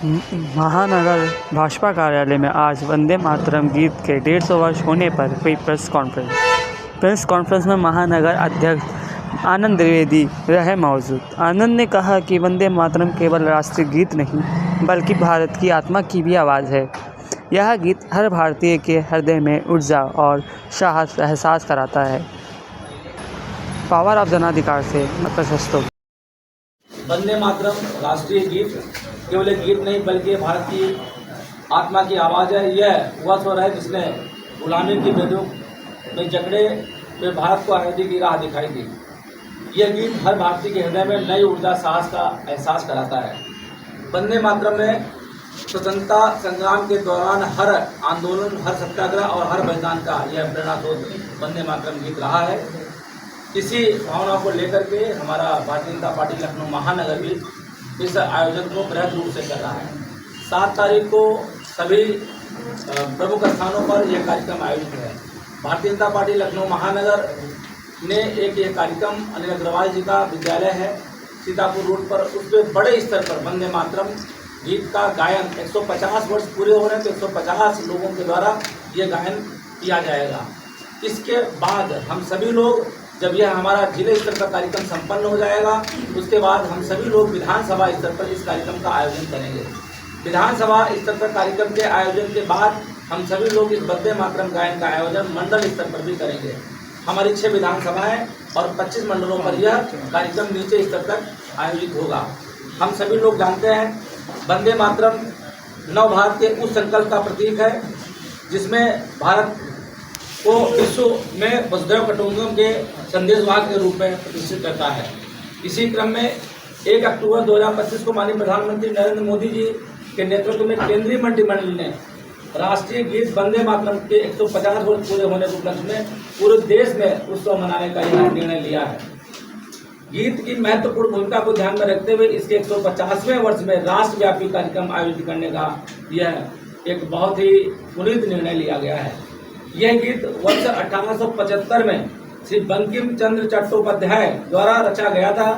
महानगर भाजपा कार्यालय में आज वंदे मातरम गीत के 150 वर्ष होने पर हुई प्रेस कॉन्फ्रेंस में महानगर अध्यक्ष आनंद द्विवेदी रहे मौजूद। आनंद ने कहा कि वंदे मातरम केवल राष्ट्रीय गीत नहीं बल्कि भारत की आत्मा की भी आवाज़ है। यह गीत हर भारतीय के हृदय में ऊर्जा और साहस एहसास कराता है। पावर ऑफ जनाधिकार से प्रशस्तों। वंदे मातरम राष्ट्रीय गीत केवल एक गीत नहीं बल्कि भारत की आत्मा की आवाज़ है। यह वह स्वर है जिसने गुलामी की बेदों में जकड़े में भारत को आज़ादी की राह दिखाई दी। यह गीत हर भारतीय के हृदय में नई ऊर्जा साहस का एहसास कराता है। वंदे मातरम में स्वतंत्रता संग्राम के दौरान हर आंदोलन, हर सत्याग्रह और हर बलिदान का यह प्रेरणा स्रोत वंदे मातरम गीत रहा है। इसी भावना को लेकर के हमारा भारतीय जनता पार्टी लखनऊ महानगर भी इस आयोजन को बृहद रूप से कर रहा है। 7 तारीख को सभी प्रमुख स्थानों पर यह कार्यक्रम आयोजित है। भारतीय जनता पार्टी लखनऊ महानगर ने एक कार्यक्रम अनिल अग्रवाल जी का विद्यालय है सीतापुर रोड पर, उसमें बड़े स्तर पर वंदे मातरम गीत का गायन 150 वर्ष पूरे हो रहे हैं तो 150 लोगों के द्वारा यह गायन किया जाएगा। इसके बाद हम सभी लोग, जब यह हमारा जिले स्तर का कार्यक्रम संपन्न हो जाएगा, उसके बाद हम सभी लोग विधानसभा स्तर पर इस कार्यक्रम का आयोजन करेंगे। विधानसभा स्तर पर कार्यक्रम के आयोजन के बाद हम सभी लोग इस वंदे मातरम गायन का आयोजन मंडल स्तर पर भी करेंगे। हमारी 6 विधानसभाएं और 25 मंडलों पर यह कार्यक्रम नीचे स्तर तक आयोजित होगा। हम सभी लोग जानते हैं वंदे मातरम नव भारत के उस संकल्प का प्रतीक है जिसमें भारत को विश्व में वसुधैव कुटुंबकम के संदेशवाहक के रूप में प्रतिष्ठित करता है। इसी क्रम में 1 अक्टूबर 2025 को माननीय प्रधानमंत्री नरेंद्र मोदी जी के नेतृत्व में केंद्रीय मंत्रिमंडल ने राष्ट्रीय गीत वंदे मातरम के 150 वर्ष पूरे होने के उपलक्ष्य में पूरे देश में उत्सव मनाने का यह निर्णय लिया है। गीत की महत्वपूर्ण भूमिका को ध्यान में रखते हुए इसके 150वें वर्ष में राष्ट्रव्यापी कार्यक्रम आयोजित करने का यह एक बहुत ही पुनीत निर्णय लिया गया है। यह गीत वर्ष 1875 में श्री बंकिम चंद्र चट्टोपाध्याय द्वारा रचा गया था।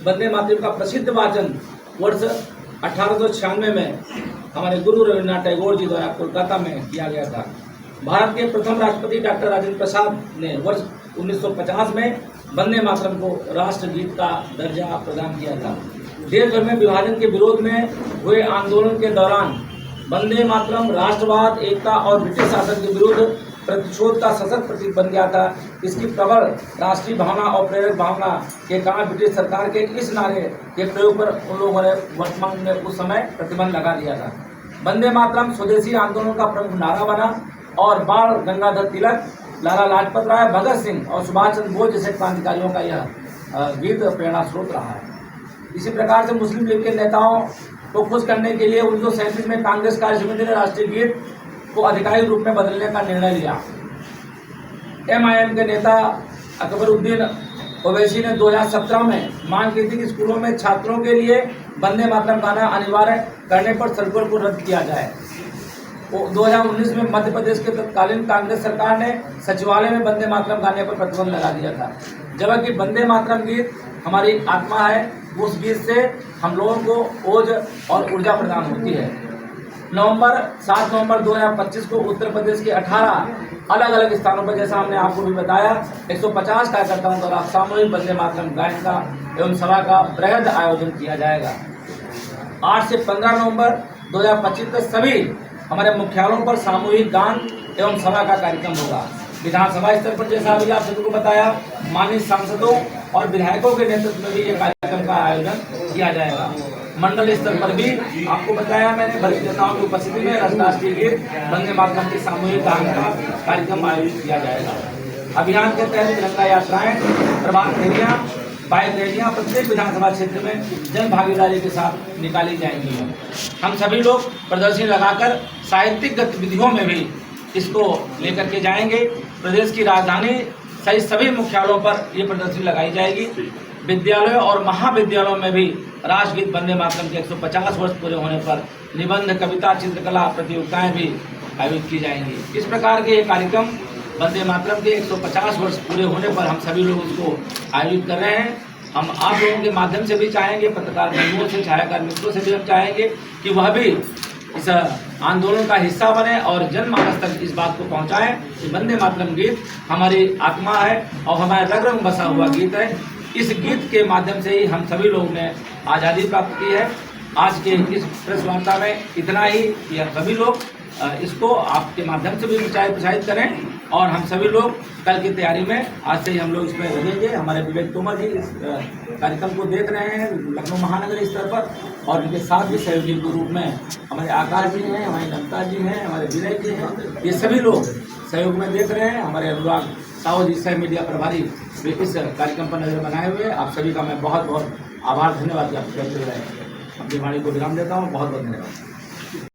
वंदे मातरम का प्रसिद्ध वाचन वर्ष 1896 में हमारे गुरु रविन्द्रनाथ टैगोर जी द्वारा कोलकाता में किया गया था। भारत के प्रथम राष्ट्रपति डॉक्टर राजेंद्र प्रसाद ने वर्ष 1950 में वंदे मातरम को राष्ट्रगीत का दर्जा प्रदान किया था। देश भर में विभाजन के विरोध में हुए आंदोलन के दौरान वंदे मातरम राष्ट्रवाद, एकता और ब्रिटिश शासन के विरुद्ध प्रतिशोध का सशक्त प्रतीक बन गया था। इसकी प्रबल राष्ट्रीय भावना और प्रेरक भावना के कारण ब्रिटिश सरकार के इस नारे के प्रयोग पर उन लोगों ने वर्तमान में उस समय प्रतिबंध लगा दिया था। वंदे मातरम स्वदेशी आंदोलन का प्रमुख नारा बना और बाल गंगाधर तिलक, लाला लाजपत राय, भगत सिंह और सुभाष चंद्र बोस जैसे क्रांतिकारियों का यह गीत प्रेरणा स्रोत रहा है। इसी प्रकार से मुस्लिम लीग के नेताओं को खुश करने के लिए 1937 में कांग्रेस कार्य समिति ने राष्ट्रीय गीत को आधिकारिक रूप में बदलने का निर्णय लिया। MIM के नेता अकबरुद्दीन ओवैसी ने 2017 में मांग की थी कि स्कूलों में छात्रों के लिए वंदे मातरम गाना अनिवार्य करने पर सर्कुलर को रद्द किया जाए। 2019 में मध्य प्रदेश के तत्कालीन कांग्रेस सरकार ने सचिवालय में वंदे मातरम गाने पर प्रतिबंध लगा दिया था। जबकि वंदे मातरम गीत हमारी आत्मा है, उस गीत से हम लोगों को ओज और ऊर्जा प्रदान होती है। 7 नवंबर 2025 को उत्तर प्रदेश के 18 अलग अलग स्थानों पर, जैसा हमने आपको भी बताया, 150 कार्यकर्ताओं द्वारा सामूहिक वंदे मातरम गायन का एवं सभा का बृहद आयोजन किया जाएगा। 8 से 15 नवंबर 2025 तक सभी हमारे मुख्यालयों पर सामूहिक गान एवं सभा का कार्यक्रम होगा। विधानसभा स्तर पर, जैसा अभी आप सभी को बताया, माननीय सांसदों और विधायकों के नेतृत्व में भी ये कार्यक्रम का आयोजन किया जाएगा। मंडल स्तर पर भी आपको बताया मैंने, वरिष्ठ नेताओं की उपस्थिति में राष्ट्रीय गीत वंदे मातरम की सामूहिक गान का कार्यक्रम आयोजित किया जाएगा। अभियान के तहत तिरंगा यात्राएं, प्रभात फेरियां, बाइक रैलियां प्रत्येक विधानसभा क्षेत्र में जन भागीदारी के साथ निकाली जाएंगी। हम सभी लोग प्रदर्शनी लगाकर साहित्यिक गतिविधियों में भी इसको लेकर के जाएंगे। प्रदेश की राजधानी सहित सभी मुख्यालयों पर ये प्रदर्शनी लगाई जाएगी। विद्यालयों और महाविद्यालयों में भी राष्ट्रगीत वंदे मातरम के 150 वर्ष पूरे होने पर निबंध, कविता, चित्रकला प्रतियोगिताएं भी आयोजित की जाएंगी। इस प्रकार के ये कार्यक्रम वंदे मातरम के 150 वर्ष पूरे होने पर हम सभी लोग उसको आयोजित कर रहे हैं। हम आप लोगों के माध्यम से भी चाहेंगे, पत्रकार बंधुओं से, छायाकार मित्रों से भी हम चाहेंगे कि वह भी इस आंदोलन का हिस्सा बने और जनमानस तक इस बात को पहुंचाएं कि वंदे मातरम गीत हमारी आत्मा है और हमारे रग रग में बसा हुआ गीत है। इस गीत के माध्यम से ही हम सभी लोगों ने आज़ादी प्राप्त की है। आज के इस प्रेस वार्ता में इतना ही कि हम सभी लोग इसको आपके माध्यम से भी प्रचारित करें और हम सभी लोग कल की तैयारी में आज से ही हम लोग इसमें लगेंगे। हमारे विवेक तोमर जी इस कार्यक्रम को देख रहे हैं लखनऊ महानगर स्तर पर, और इनके साथ भी सहयोगी के रूप में हमारे आकाश जी हैं, हमारे नमता जी हैं, हमारे विनय जी हैं, ये सभी लोग सहयोग में देख रहे हैं। हमारे अनुराग साहू जी सह मीडिया प्रभारी भी इस कार्यक्रम पर नजर बनाए हुए। आप सभी का मैं बहुत बहुत आभार धन्यवाद व्यक्त करते हुए अपनी वाणी को विराम देता हूँ। बहुत बहुत धन्यवाद।